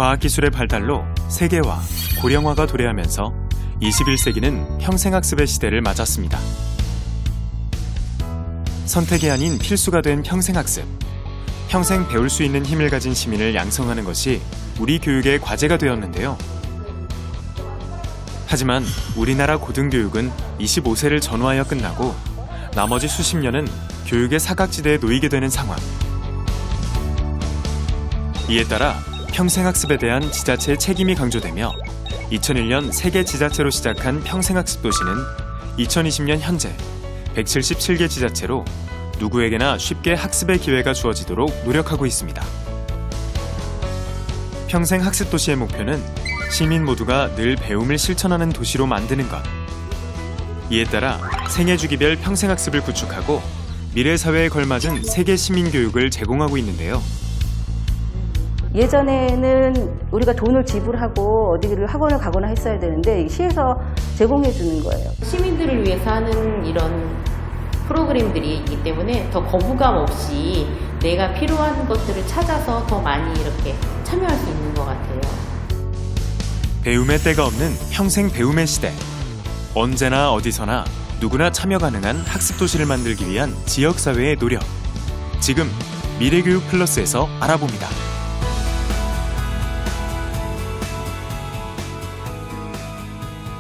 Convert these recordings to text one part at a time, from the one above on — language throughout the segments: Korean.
과학기술의 발달로 세계화, 고령화가 도래하면서 21세기는 평생학습의 시대를 맞았습니다. 선택이 아닌 필수가 된 평생학습. 평생 배울 수 있는 힘을 가진 시민을 양성하는 것이 우리 교육의 과제가 되었는데요. 하지만 우리나라 고등교육은 25세를 전후하여 끝나고 나머지 수십 년은 교육의 사각지대에 놓이게 되는 상황. 이에 따라 평생학습에 대한 지자체의 책임이 강조되며 2001년 세계 지자체로 시작한 평생학습 도시는 2020년 현재 177개 지자체로 누구에게나 쉽게 학습의 기회가 주어지도록 노력하고 있습니다. 평생학습 도시의 목표는 시민 모두가 늘 배움을 실천하는 도시로 만드는 것. 이에 따라 생애주기별 평생학습을 구축하고 미래 사회에 걸맞은 세계 시민교육을 제공하고 있는데요. 예전에는 우리가 돈을 지불하고 어디를 학원을 가거나 했어야 되는데 시에서 제공해 주는 거예요. 시민들을 위해서 하는 이런 프로그램들이 있기 때문에 더 거부감 없이 내가 필요한 것들을 찾아서 더 많이 이렇게 참여할 수 있는 것 같아요. 배움의 때가 없는 평생 배움의 시대. 언제나 어디서나 누구나 참여 가능한 학습 도시를 만들기 위한 지역사회의 노력. 지금 미래교육 플러스에서 알아봅니다.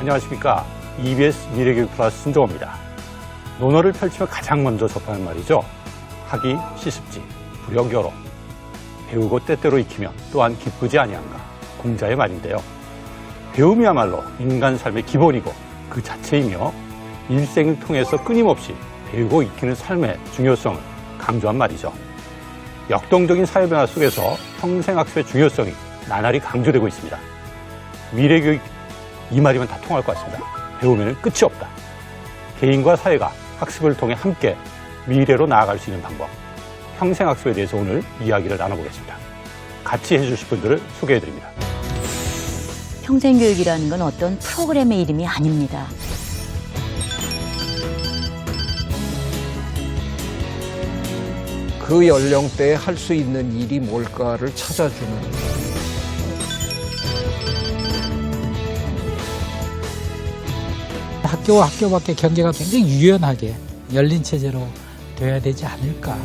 안녕하십니까. EBS 미래교육 플러스 신종호입니다. 논어를 펼치며 가장 먼저 접하는 말이죠. 학이 시습지, 불여교로. 배우고 때때로 익히면 또한 기쁘지 아니한가. 공자의 말인데요. 배움이야말로 인간 삶의 기본이고 그 자체이며 일생을 통해서 끊임없이 배우고 익히는 삶의 중요성을 강조한 말이죠. 역동적인 사회 변화 속에서 평생학습의 중요성이 나날이 강조되고 있습니다. 미래교육 이 말이면 다 통할 것 같습니다. 배우면 끝이 없다. 개인과 사회가 학습을 통해 함께 미래로 나아갈 수 있는 방법. 평생학습에 대해서 오늘 이야기를 나눠보겠습니다. 같이 해주실 분들을 소개해드립니다. 평생교육이라는 건 어떤 프로그램의 이름이 아닙니다. 그 연령대에 할 수 있는 일이 뭘까를 찾아주는 학교와 학교 밖의 경계가 굉장히 유연하게 열린 체제로 돼야 되지 않을까.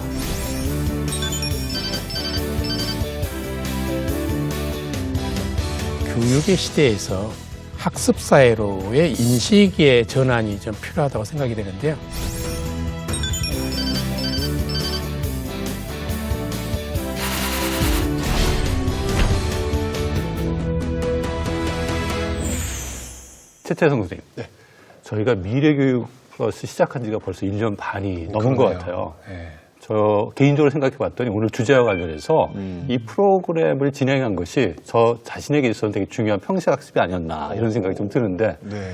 교육의 시대에서 학습 사회로의 인식의 전환이 좀 필요하다고 생각이 되는데요. 최태성 선생님. 네. 저희가 미래교육 플러스 시작한 지가 벌써 1년 반이 넘은 것 같아요. 네. 저 개인적으로 생각해 봤더니 오늘 주제와 관련해서 이 프로그램을 진행한 것이 저 자신에게 있어서 되게 중요한 평생학습이 아니었나 이런 생각이 좀 드는데 네.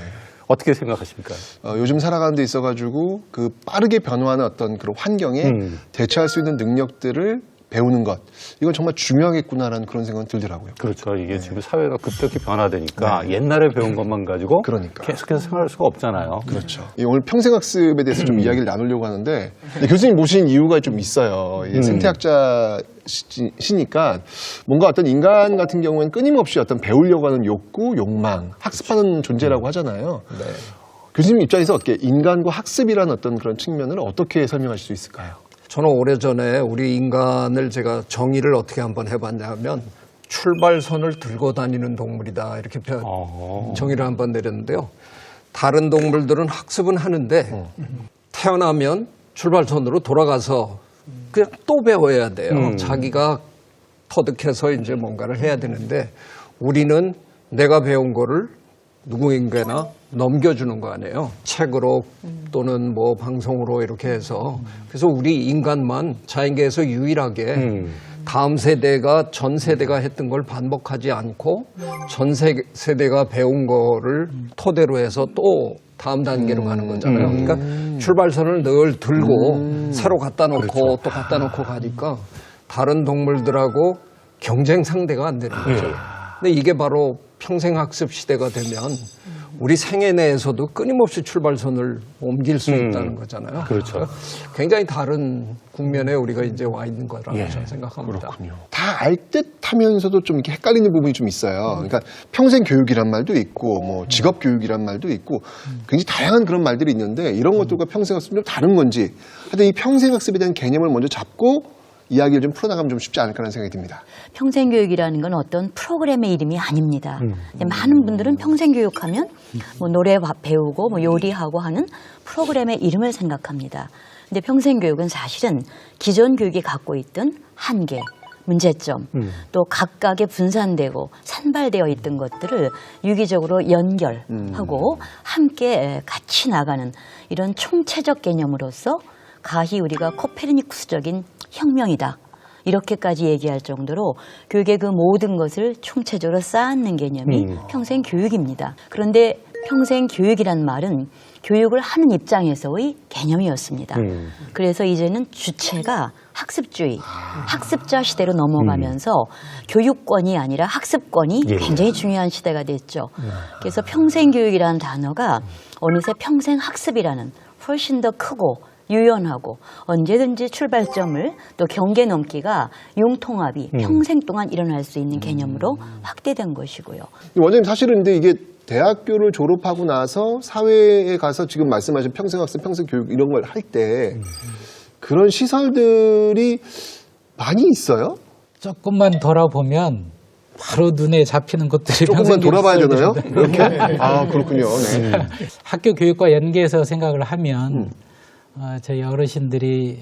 어떻게 생각하십니까? 요즘 살아가는 데 있어가지고 그 빠르게 변화하는 어떤 그런 환경에 대처할 수 있는 능력들을 배우는 것, 이건 정말 중요하겠구나라는 그런 생각은 들더라고요. 그렇죠. 이게 지금 사회가 급격히 변화되니까 옛날에 배운 것만 가지고 계속해서 생활할 수가 없잖아요. 그렇죠. 오늘 평생학습에 대해서 좀 이야기를 나누려고 하는데 교수님 모신 이유가 좀 있어요. 생태학자시니까 뭔가 어떤 인간 같은 경우에는 끊임없이 어떤 배우려고 하는 욕구, 욕망, 학습하는 존재라고 하잖아요. 네. 교수님 입장에서 어떻게 인간과 학습이라는 어떤 그런 측면을 어떻게 설명하실 수 있을까요? 저는 오래전에 우리 인간을 제가 정의를 어떻게 한번 해봤냐면 출발선을 들고 다니는 동물이다 이렇게 정의를 한번 내렸는데요. 다른 동물들은 학습은 하는데 태어나면 출발선으로 돌아가서 그냥 또 배워야 돼요. 자기가 터득해서 이제 뭔가를 해야 되는데 우리는 내가 배운 거를 누구에게나 넘겨주는 거 아니에요. 책으로 또는 뭐 방송으로 이렇게 해서. 그래서 우리 인간만 자연계에서 유일하게 다음 세대가 전 세대가 했던 걸 반복하지 않고 전 세대가 배운 거를 토대로 해서 또 다음 단계로 가는 거잖아요. 그러니까 출발선을 늘 들고 새로 갖다 놓고 그렇죠. 또 갖다 놓고 가니까 다른 동물들하고 경쟁 상대가 안 되는 거죠. 근데 이게 바로 평생학습 시대가 되면 우리 생애 내에서도 끊임없이 출발선을 옮길 수 있다는 거잖아요. 그렇죠. 굉장히 다른 국면에 우리가 이제 와 있는 거라고 예, 저는 생각합니다. 그렇군요. 다 알 듯하면서도 좀 이렇게 헷갈리는 부분이 좀 있어요. 그러니까 평생 교육이란 말도 있고, 뭐 직업 교육이란 말도 있고, 굉장히 다양한 그런 말들이 있는데 이런 것들과 평생학습이 좀 다른 건지, 하여튼 이 평생학습에 대한 개념을 먼저 잡고 이야기를 좀 풀어나가면 좀 쉽지 않을까라는 생각이 듭니다. 평생교육이라는 건 어떤 프로그램의 이름이 아닙니다. 많은 분들은 평생교육하면 뭐 노래 배우고 뭐 요리하고 하는 프로그램의 이름을 생각합니다. 근데 평생교육은 사실은 기존 교육이 갖고 있던 한계, 문제점, 또 각각의 분산되고 산발되어 있던 것들을 유기적으로 연결하고 함께 같이 나가는 이런 총체적 개념으로서 가히 우리가 코페르니쿠스적인 혁명이다. 이렇게까지 얘기할 정도로 교육의 그 모든 것을 총체적으로 쌓는 개념이 평생교육입니다. 그런데 평생교육이란 말은 교육을 하는 입장에서의 개념이었습니다. 그래서 이제는 주체가 학습주의, 학습자 시대로 넘어가면서 교육권이 아니라 학습권이 굉장히 중요한 시대가 됐죠. 그래서 평생교육이라는 단어가 어느새 평생학습이라는 훨씬 더 크고 유연하고 언제든지 출발점을 또 경계 넘기가 융통합이 평생 동안 일어날 수 있는 개념으로 확대된 것이고요. 원장님 사실은 근데 이게 대학교를 졸업하고 나서 사회에 가서 지금 말씀하신 평생학습, 평생교육 이런 걸 할 때 그런 시설들이 많이 있어요? 조금만 돌아보면 바로 눈에 잡히는 것들이 조금만 돌아봐야 되나요? 시설들인데. 이렇게? 아, 그렇군요. 네. 학교 교육과 연계해서 생각을 하면 저희 어르신들이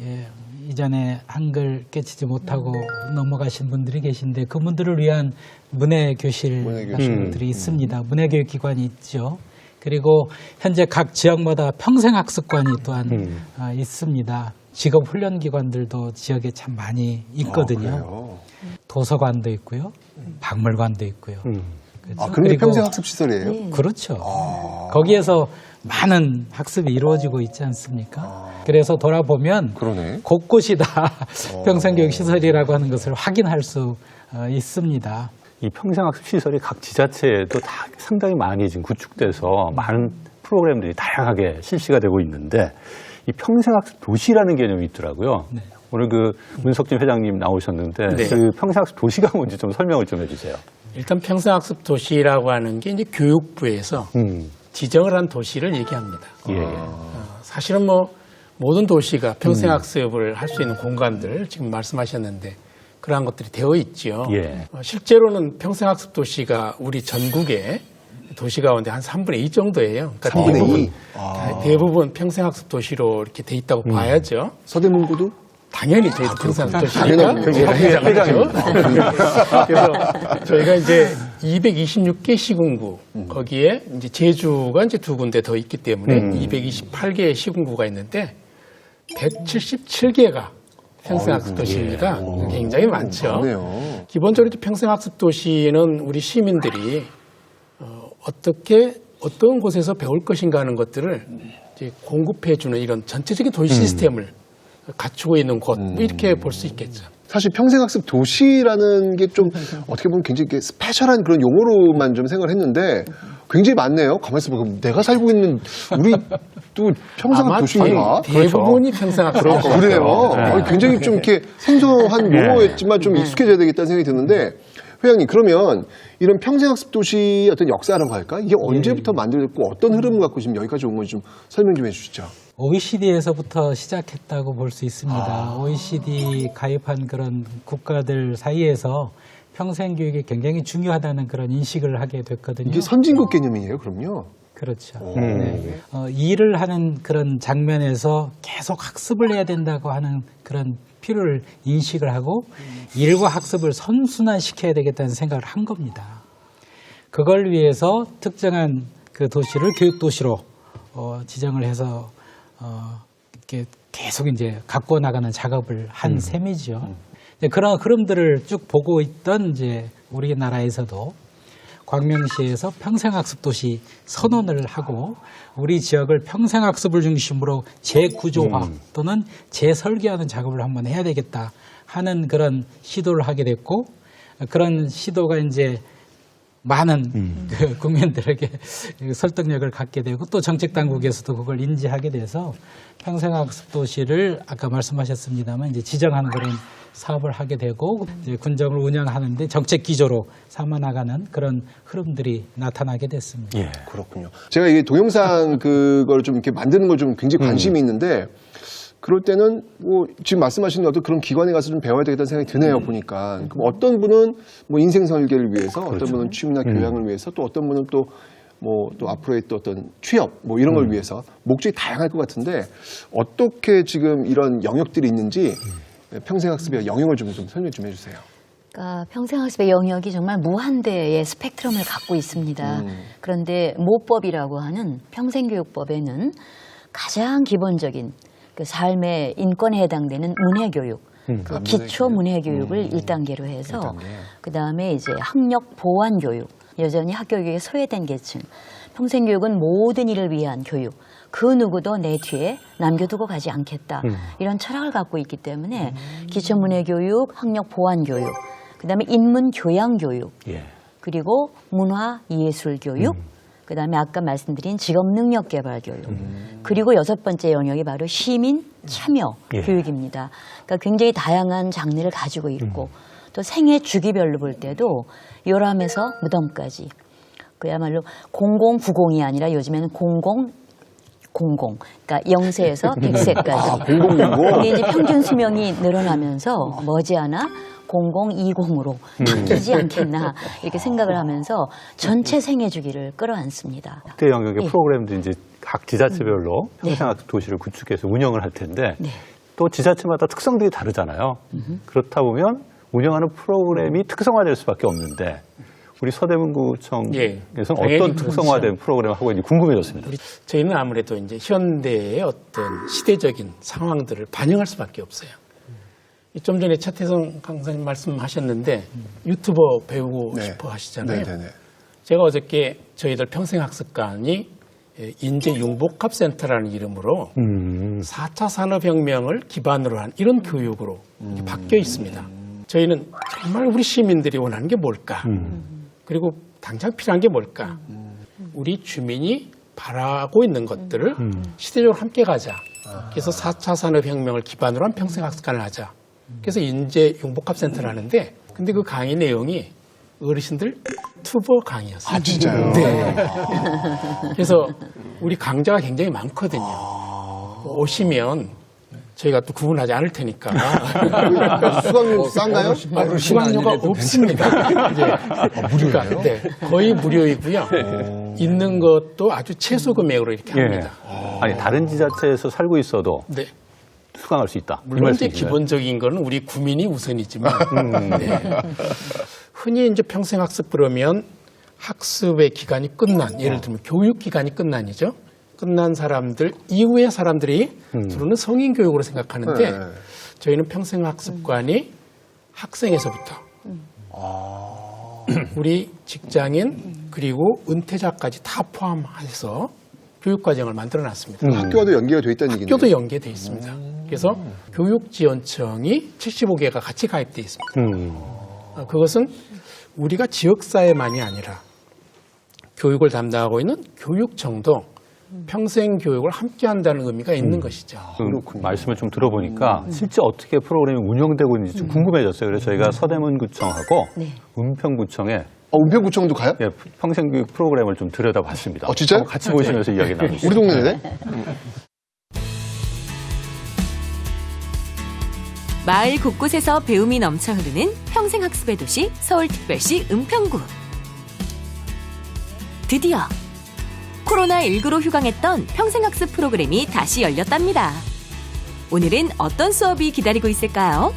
이전에 한글 깨치지 못하고 넘어가신 분들이 계신데 그분들을 위한 문해교실 같은 것들이 있습니다. 문해교육기관이 있죠. 그리고 현재 각 지역마다 평생학습관이 또한 있습니다. 직업훈련기관들도 지역에 참 많이 있거든요. 도서관도 있고요. 박물관도 있고요. 그렇죠? 아, 그런 게 평생학습 시설이에요? 그렇죠. 거기에서 많은 학습이 이루어지고 있지 않습니까? 그래서 돌아보면 그러네. 곳곳이 다 평생교육 시설이라고 하는 것을 확인할 수 있습니다. 이 평생학습 시설이 각 지자체에도 다 상당히 많이 지금 구축돼서 많은 프로그램들이 다양하게 실시가 되고 있는데 이 평생학습 도시라는 개념이 있더라고요. 네. 오늘 그 문석진 회장님 나오셨는데 네. 그 평생학습 도시가 뭔지 좀 설명을 좀 해주세요. 일단 평생학습 도시라고 하는 게 이제 교육부에서 지정을 한 도시를 얘기합니다. 예. 사실은 뭐 모든 도시가 평생학습을 할 수 있는 공간들 지금 말씀하셨는데 그러한 것들이 되어 있죠. 예. 실제로는 평생학습 도시가 우리 전국의 도시 가운데 한 3분의 2 정도예요. 그러니까 3분의 2? 대부분 평생학습 도시로 이렇게 돼 있다고 봐야죠. 서대문구도? 당연히 저희도 평생학습 도시니까 당연하죠. 회장이죠. 그래서 저희가 이제 226개 시군구 거기에 이제 제주가 이제 2군데 더 있기 때문에 228개의 시군구가 있는데 177개가 평생학습 도시입니다. 굉장히 많죠. 많네요. 기본적으로 평생학습 도시는 우리 시민들이 어떤 곳에서 배울 것인가 하는 것들을 이제 공급해주는 이런 전체적인 도시 시스템을 갖추고 있는 곳 이렇게 볼 수 있겠죠. 사실 평생학습 도시라는 게 좀 어떻게 보면 굉장히 이렇게 스페셜한 그런 용어로만 좀 생각을 했는데 굉장히 많네요. 가만히 있어보면 내가 살고 있는 우리 또 평생학습 도시인가? 대부분이 평생학습 도시. 그래요. 굉장히 좀 이렇게 생소한 용어였지만 좀 익숙해져야 되겠다는 생각이 드는데 회장님 그러면 이런 평생학습 도시의 어떤 역사라고 할까? 이게 언제부터 만들어졌고 어떤 흐름을 갖고 지금 여기까지 온 건지 좀 설명 좀 해주시죠. OECD에서부터 시작했다고 볼 수 있습니다. OECD 가입한 그런 국가들 사이에서 평생교육이 굉장히 중요하다는 그런 인식을 하게 됐거든요. 이게 선진국 개념이에요, 그럼요? 그렇죠. 네. 일을 하는 그런 장면에서 계속 학습을 해야 된다고 하는 그런 필요를 인식을 하고 일과 학습을 선순환시켜야 되겠다는 생각을 한 겁니다. 그걸 위해서 특정한 그 도시를 교육도시로 지정을 해서 이렇게 계속 이제 갖고 나가는 작업을 한 셈이죠. 그런 흐름들을 쭉 보고 있던 이제 우리나라에서도 광명시에서 평생학습 도시 선언을 하고 우리 지역을 평생학습을 중심으로 재구조화 또는 재설계하는 작업을 한번 해야 되겠다 하는 그런 시도를 하게 됐고 그런 시도가 이제 많은 그 국민들에게 설득력을 갖게 되고 또 정책 당국에서도 그걸 인지하게 돼서 평생학습 도시를 아까 말씀하셨습니다만 이제 지정하는 그런 사업을 하게 되고 이제 군정을 운영하는데 정책 기조로 삼아 나가는 그런 흐름들이 나타나게 됐습니다. 예. 그렇군요. 제가 이게 동영상 그걸 좀 이렇게 만드는 걸 좀 굉장히 관심이 있는데 그럴 때는 뭐 지금 말씀하신 어떤 그런 기관에 가서 좀 배워야 되겠다는 생각이 드네요. 보니까 그럼 어떤 분은 뭐 인생 설계를 위해서, 어떤 분은 취미나 교양을 위해서, 또 어떤 분은 또 뭐 또 앞으로의 또 어떤 취업 뭐 이런 걸 위해서 목적이 다양할 것 같은데 어떻게 지금 이런 영역들이 있는지 평생학습의 영역을 좀 설명 좀 해주세요. 그러니까 평생학습의 영역이 정말 무한대의 스펙트럼을 갖고 있습니다. 그런데 모법이라고 하는 평생교육법에는 가장 기본적인 그 삶의 인권에 해당되는 문해교육, 그 기초 문해교육을 1단계로 해서 그 다음에 이제 학력 보완교육, 여전히 학교 교육에 소외된 계층, 평생교육은 모든 이를 위한 교육, 그 누구도 내 뒤에 남겨두고 가지 않겠다. 이런 철학을 갖고 있기 때문에 기초 문해교육, 학력 보완교육, 그 다음에 인문교양교육, 예. 그리고 문화예술교육, 그 다음에 아까 말씀드린 직업능력개발교육, 그리고 6번째 영역이 바로 시민 참여 예. 교육입니다. 그러니까 굉장히 다양한 장르를 가지고 있고 또 생애 주기별로 볼 때도 요람에서 무덤까지 그야말로 0090이 아니라 요즘에는 0000, 그러니까 0세에서 100세까지. 근데 이제 평균 수명이 늘어나면서 머지않아 0020으로 바뀌지 않겠나 이렇게 생각을 하면서 전체 생애 주기를 끌어안습니다. 그때 영역의 예. 프로그램도 이제 각 지자체별로 평생학습 도시를 구축해서 운영을 할 텐데 네. 또 지자체마다 특성들이 다르잖아요. 그렇다 보면 운영하는 프로그램이 특성화될 수밖에 없는데 우리 서대문구청에서는 예. 어떤 특성화된 프로그램을 하고 있는지 궁금해졌습니다. 저희는 아무래도 이제 현대의 어떤 시대적인 상황들을 반영할 수밖에 없어요. 좀 전에 차태성 강사님 말씀하셨는데 유튜버 배우고 네. 싶어 하시잖아요. 네네네. 제가 어저께 저희들 평생학습관이 인재융복합센터라는 이름으로 4차 산업혁명을 기반으로 한 이런 교육으로 이렇게 바뀌어 있습니다. 저희는 정말 우리 시민들이 원하는 게 뭘까? 그리고 당장 필요한 게 뭘까? 우리 주민이 바라고 있는 것들을 시대적으로 함께 가자. 그래서 4차 산업혁명을 기반으로 한 평생학습관을 하자. 그래서 인재융복합센터를 하는데 근데 그 강의 내용이 어르신들 투버 강의였어요. 아, 진짜요? 네. 그래서 우리 강좌가 굉장히 많거든요. 오시면 저희가 또 구분하지 않을 테니까. 수강료 싼가요? 수강료가 없습니다. 무료예요? 네, 거의 무료이고요. 있는 것도 아주 최소 금액으로 이렇게 합니다. 아니 다른 지자체에서 살고 있어도 네. 수강할 수 있다. 물론 이제 기본적인 거는 우리 구민이 우선이지만 네. 흔히 이제 평생학습 그러면 학습의 기간이 끝난 예를 들면 교육 기간이 끝난이죠. 끝난 사람들 이후의 사람들이 주로는 성인 교육으로 생각하는데 저희는 평생학습관이 학생에서부터 우리 직장인 그리고 은퇴자까지 다 포함해서 교육과정을 만들어놨습니다. 학교와도 연계가 돼 있다는 얘기네요. 학교도 연계돼 있습니다. 그래서 교육지원청이 75개가 같이 가입돼 있습니다. 그것은 우리가 지역사회만이 아니라 교육을 담당하고 있는 교육청도 평생 교육을 함께 한다는 의미가 있는 것이죠. 말씀을 좀 들어보니까 실제 어떻게 프로그램이 운영되고 있는지 좀 궁금해졌어요. 그래서 저희가 서대문구청하고 은평구청에 은평구청도 가요? 예, 평생교육 프로그램을 좀 들여다봤습니다. 진짜요? 한번 같이 보시면서 이야기 나누시죠. 우리 동네네? 마을 곳곳에서 배움이 넘쳐 흐르는 평생학습의 도시 서울특별시 은평구. 드디어 코로나19로 휴강했던 평생학습 프로그램이 다시 열렸답니다. 오늘은 어떤 수업이 기다리고 있을까요?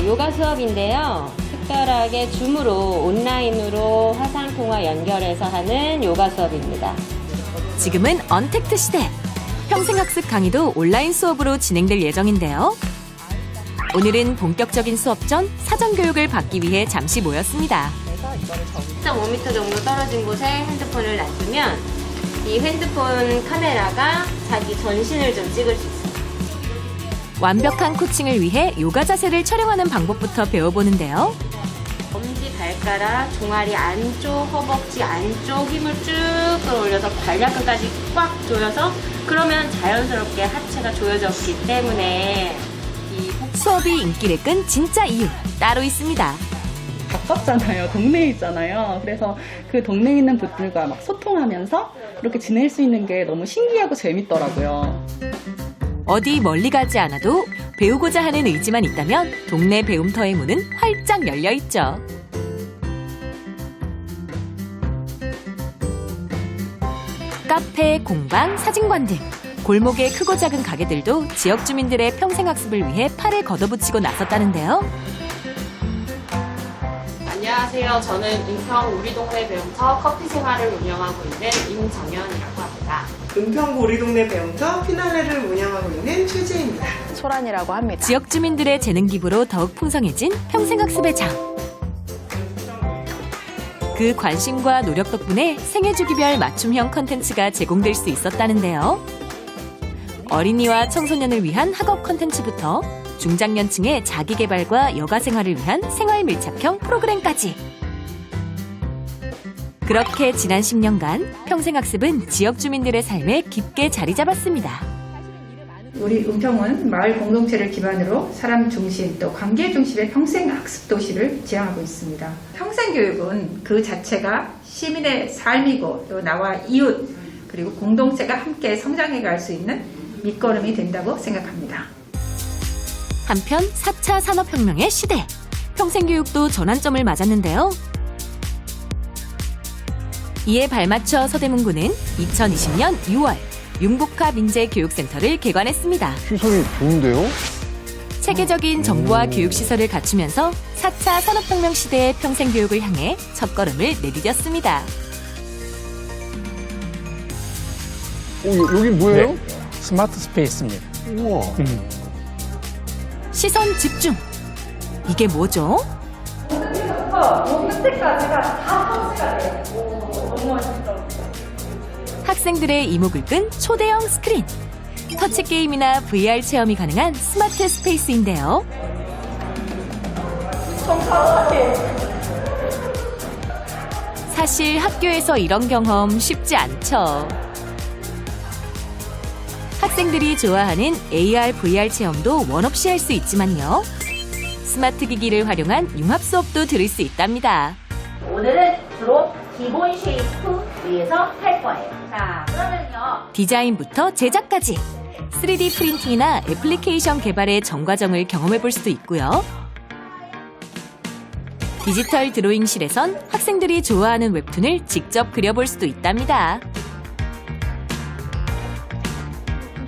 요가 수업인데요. 특별하게 줌으로 온라인으로 화상통화 연결해서 하는 요가 수업입니다. 지금은 언택트 시대. 평생학습 강의도 온라인 수업으로 진행될 예정인데요. 오늘은 본격적인 수업 전 사전교육을 받기 위해 잠시 모였습니다. 1.5m 정도 떨어진 곳에 핸드폰을 놔두면 이 핸드폰 카메라가 자기 전신을 좀 찍을 수 있어요. 완벽한 코칭을 위해 요가 자세를 촬영하는 방법부터 배워보는데요. 엄지 발가락, 종아리 안쪽, 허벅지 안쪽 힘을 쭉 끌어올려서 관략근까지 꽉 조여서 그러면 자연스럽게 하체가 조여졌기 때문에 수업이 인기를 끈 진짜 이유 따로 있습니다. 가깝잖아요. 동네에 있잖아요. 그래서 그 동네에 있는 분들과 막 소통하면서 이렇게 지낼 수 있는 게 너무 신기하고 재밌더라고요. 어디 멀리 가지 않아도 배우고자 하는 의지만 있다면 동네 배움터의 문은 활짝 열려 있죠. 카페, 공방, 사진관 등 골목의 크고 작은 가게들도 지역 주민들의 평생학습을 위해 팔을 걷어붙이고 나섰다는데요. 안녕하세요. 저는 은평 우리 동네 배움터 커피 생활을 운영하고 있는 임정현이라고 합니다. 은평구 우리 동네 배움터 피나레를 운영하고 있는 최지혜입니다. 소란이라고 합니다. 지역 주민들의 재능 기부로 더욱 풍성해진 평생학습의 장. 그 관심과 노력 덕분에 생애 주기별 맞춤형 컨텐츠가 제공될 수 있었다는데요. 어린이와 청소년을 위한 학업 컨텐츠부터 중장년층의 자기개발과 여가 생활을 위한 생활 밀착형 프로그램까지. 그렇게 지난 10년간 평생학습은 지역 주민들의 삶에 깊게 자리 잡았습니다. 우리 은평은 마을 공동체를 기반으로 사람 중심 또 관계 중심의 평생학습 도시를 지향하고 있습니다. 평생교육은 그 자체가 시민의 삶이고 또 나와 이웃 그리고 공동체가 함께 성장해 갈 수 있는 밑거름이 된다고 생각합니다. 한편 4차 산업혁명의 시대, 평생교육도 전환점을 맞았는데요. 이에 발맞춰 서대문구는 2020년 6월 융복합인재교육센터를 개관했습니다. 시설이 좋은데요? 체계적인 정보와 교육시설을 갖추면서 4차 산업혁명 시대의 평생교육을 향해 첫걸음을 내디뎠습니다. 여기 뭐예요? 네, 스마트 스페이스입니다. 우와. 시선 집중. 이게 뭐죠? 끝까지가 다 터치가 돼요. 너무 멋있어. 학생들의 이목을 끈 초대형 스크린. 터치 게임이나 VR 체험이 가능한 스마트 스페이스인데요. 사실 학교에서 이런 경험 쉽지 않죠. 학생들이 좋아하는 AR, VR 체험도 원 없이 할 수 있지만요. 스마트 기기를 활용한 융합 수업도 들을 수 있답니다. 오늘은 주로 기본 쉐이프 위에서 할 거예요. 자, 그러면요. 디자인부터 제작까지 3D 프린팅이나 애플리케이션 개발의 전 과정을 경험해 볼 수도 있고요. 디지털 드로잉실에선 학생들이 좋아하는 웹툰을 직접 그려볼 수도 있답니다.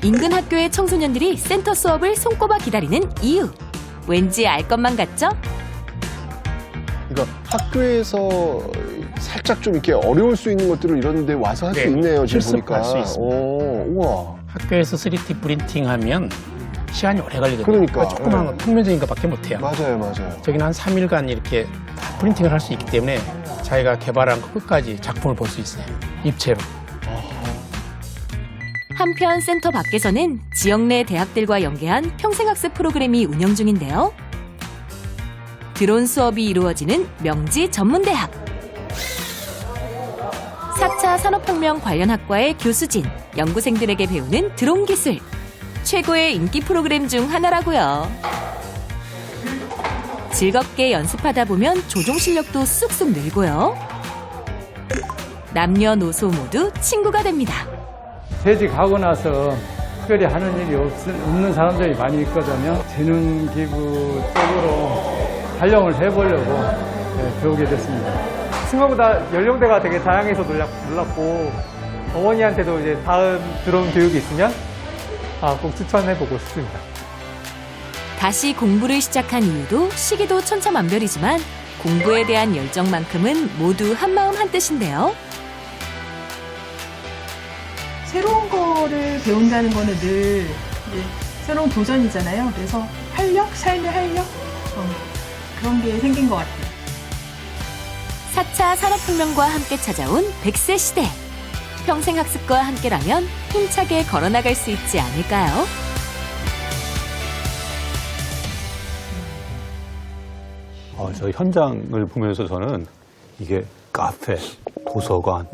인근 학교의 청소년들이 센터 수업을 손꼽아 기다리는 이유. 왠지 알 것만 같죠? 그러니까 학교에서 살짝 좀 이렇게 어려울 수 있는 것들을 이런 데 와서 할 수 네, 있네요. 지금 실습할 보니까. 수 있습니다. 우와. 학교에서 3D 프린팅하면 시간이 오래 걸리거든요. 그러니까. 조그마한 거 평면적인 것밖에 못해요. 맞아요. 저기는 한 3일간 이렇게 다 프린팅을 할 수 있기 때문에 자기가 개발한 거 끝까지 작품을 볼 수 있어요. 입체로. 한편 센터 밖에서는 지역 내 대학들과 연계한 평생학습 프로그램이 운영 중인데요. 드론 수업이 이루어지는 명지 전문대학. 4차 산업혁명 관련 학과의 교수진, 연구생들에게 배우는 드론 기술. 최고의 인기 프로그램 중 하나라고요. 즐겁게 연습하다 보면 조종 실력도 쑥쑥 늘고요. 남녀노소 모두 친구가 됩니다. 퇴직하고 나서 특별히 하는 일이 없는 사람들이 많이 있거든요. 재능 기부 쪽으로 활용을 해보려고 배우게 됐습니다. 생각보다 연령대가 되게 다양해서 놀랍고 어머니한테도 이제 다음 드론 교육이 있으면 꼭 추천해보고 싶습니다. 다시 공부를 시작한 이유도 시기도 천차만별이지만 공부에 대한 열정만큼은 모두 한마음 한뜻인데요. 새로운 거를 배운다는 거는 늘 새로운 도전이잖아요. 그래서 활력, 삶의 활력 그런 게 생긴 것 같아요. 4차 산업혁명과 함께 찾아온 100세 시대. 평생학습과 함께라면 힘차게 걸어나갈 수 있지 않을까요? 저 현장을 보면서 저는 이게 카페, 도서관,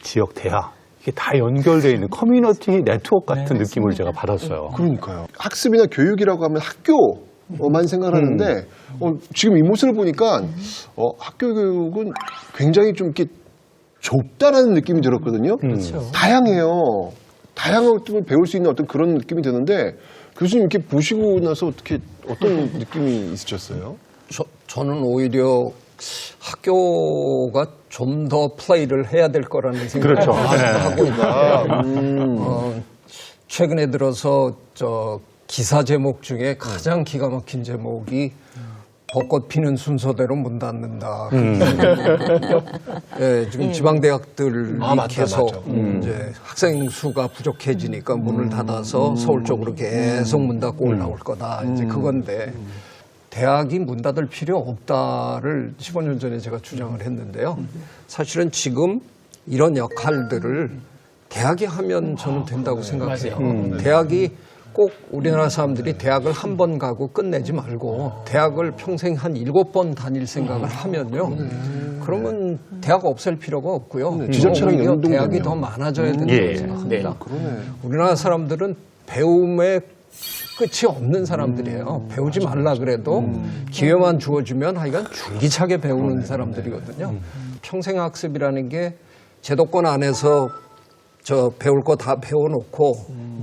지역 대학 이게 다 연결되어 있는 커뮤니티 네트워크 같은 느낌을 제가 받았어요. 그러니까요. 학습이나 교육이라고 하면 학교만 생각하는데 지금 이 모습을 보니까 학교 교육은 굉장히 좀 이렇게 좁다라는 느낌이 들었거든요. 다양해요. 다양한 것들을 배울 수 있는 어떤 그런 느낌이 드는데 교수님 이렇게 보시고 나서 어떤 느낌이 있으셨어요? 저는 오히려 학교가 좀 더 플레이를 해야 될 거라는 생각을 그렇죠. 하고 있는데요. 최근에 들어서 기사 제목 중에 가장 기가 막힌 제목이 벚꽃 피는 순서대로 문 닫는다. 지금 지방대학들이 계속 이제 학생 수가 부족해지니까 문을 닫아서 서울 쪽으로 계속 문 닫고 올라올 거다. 이제 그건데 대학이 문 닫을 필요 없다를 15년 전에 제가 주장을 했는데요. 사실은 지금 이런 역할들을 대학이 하면 저는 된다고 생각해요. 대학이 꼭 우리나라 사람들이 대학을 한 번 가고 끝내지 말고 대학을 평생 한 7번 다닐 생각을 하면요. 그러면 대학 없앨 필요가 없고요. 지자체랑 오히려 연동되면. 대학이 더 많아져야 된다고 생각합니다. 우리나라 사람들은 배움의 끝이 없는 사람들이에요. 배우지 말라 그래도 기회만 주어주면 하여간 줄기차게 배우는 사람들이거든요. 평생학습이라는 게 제도권 안에서 배울 거 다 배워놓고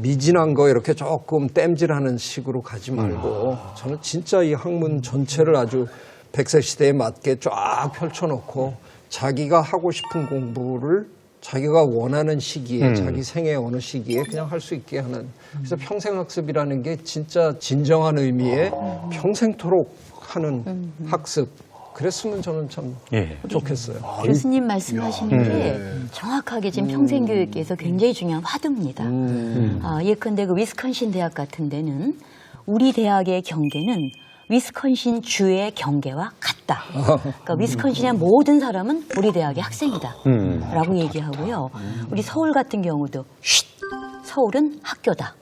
미진한 거 이렇게 조금 땜질하는 식으로 가지 말고 저는 진짜 이 학문 전체를 아주 100세 시대에 맞게 쫙 펼쳐놓고 자기가 하고 싶은 공부를 자기가 원하는 시기에 자기 생애 어느 시기에 그냥 할 수 있게 하는 그래서 평생학습이라는 게 진짜 진정한 의미의 평생토록 하는 학습 그랬으면 저는 참 좋겠어요. 교수님 말씀하시는 게 정확하게 지금 평생교육에서 굉장히 중요한 화두입니다. 예컨대 그 위스콘신 대학 같은 데는 우리 대학의 경계는 위스콘신 주의 경계와 같다. 그러니까 위스콘신의 모든 사람은 우리 대학의 학생이다. 라고 얘기하고요. 우리 서울 같은 경우도 서울은 학교다.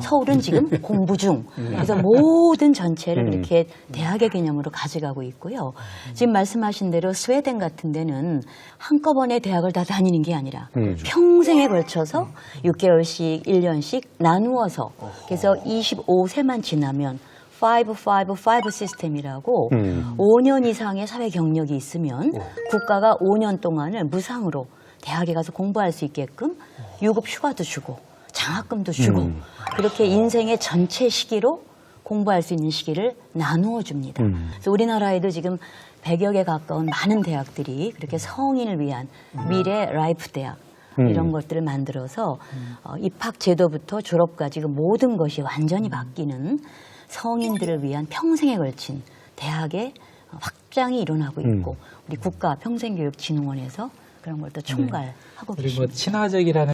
서울은 지금 공부 중. 그래서 모든 전체를 그렇게 대학의 개념으로 가져가고 있고요. 지금 말씀하신 대로 스웨덴 같은 데는 한꺼번에 대학을 다 다니는 게 아니라 평생에 걸쳐서 6개월씩, 1년씩 나누어서 그래서 25세만 지나면 5 시스템이라고 5년 이상의 사회 경력이 있으면 국가가 5년 동안을 무상으로 대학에 가서 공부할 수 있게끔 유급 휴가도 주고 장학금도 주고 그렇게 인생의 전체 시기로 공부할 수 있는 시기를 나누어 줍니다. 그래서 우리나라에도 지금 100여 개 가까운 많은 대학들이 그렇게 성인을 위한 미래 라이프 대학 이런 것들을 만들어서 입학 제도부터 졸업까지 그 모든 것이 완전히 바뀌는 성인들을 위한 평생에 걸친 대학의 확장이 일어나고 있고 우리 국가 평생교육진흥원에서 그런 걸 또 총괄하고 계십니다. 그리고 친화적이라는